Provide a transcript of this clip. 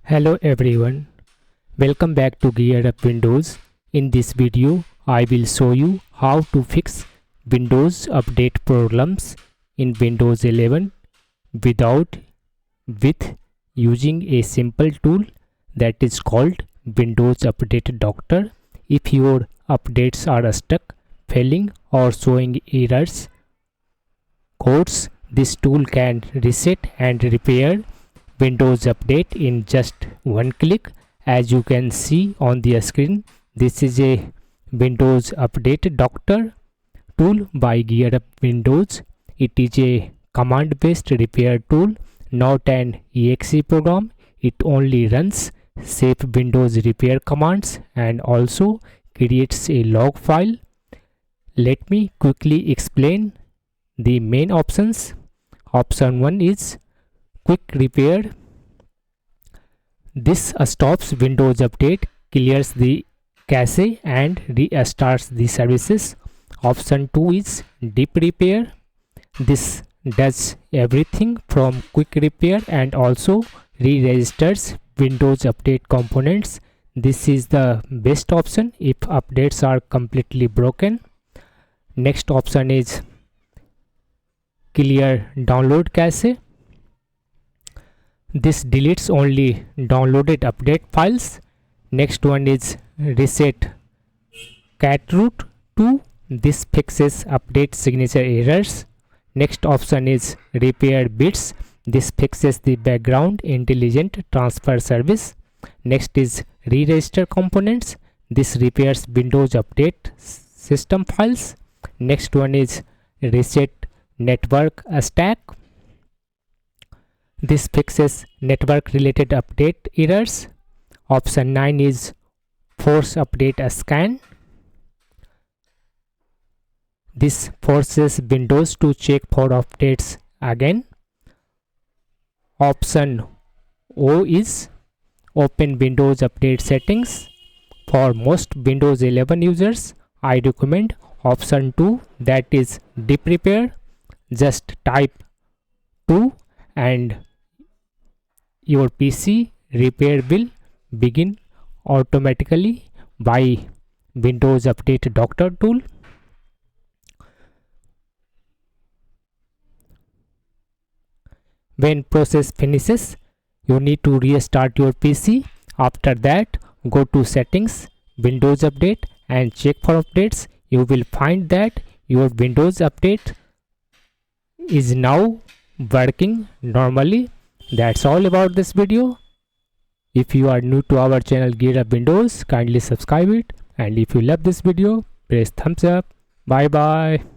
Hello everyone, welcome back to GearUpWindows. In this video, I will show you how to fix Windows update problems in Windows 11 with using a simple tool that is called Windows Update Doctor. If your updates are stuck, failing or showing errors codes, this tool can reset and repair Windows update in just one click. As you can see on the screen, this is a Windows Update Doctor tool by GearUpWindows. It is a command-based repair tool, not an exe program. It only runs safe Windows repair commands and also creates a log file. Let me quickly explain the main options. Option 1 is quick repair. This stops Windows update, clears the cache and restarts the services. Option 2 is deep repair. This does everything from quick repair and also re-registers Windows update components. This is the best option if updates are completely broken. Next option is clear download cache. This deletes only downloaded update files. Next one is reset catroot 2. This fixes update signature errors. Next option is repair bits. This fixes the background intelligent transfer service. Next is re-register components. This repairs Windows update system files. Next one is reset network stack. This fixes network related update errors. Option 9 is force update scan. This forces Windows to check for updates again. Option O is open Windows update settings. For most Windows 11 users, I recommend option 2, that is deep repair. Just type 2 and your PC repair will begin automatically by Windows Update Doctor tool. When process finishes, you need to restart your PC. After that, go to settings, Windows Update and check for updates. You will find that your Windows Update is now working normally. That's all about this video. If you are new to our channel GearUpWindows, kindly subscribe it, and if you love this video, press thumbs up. Bye bye.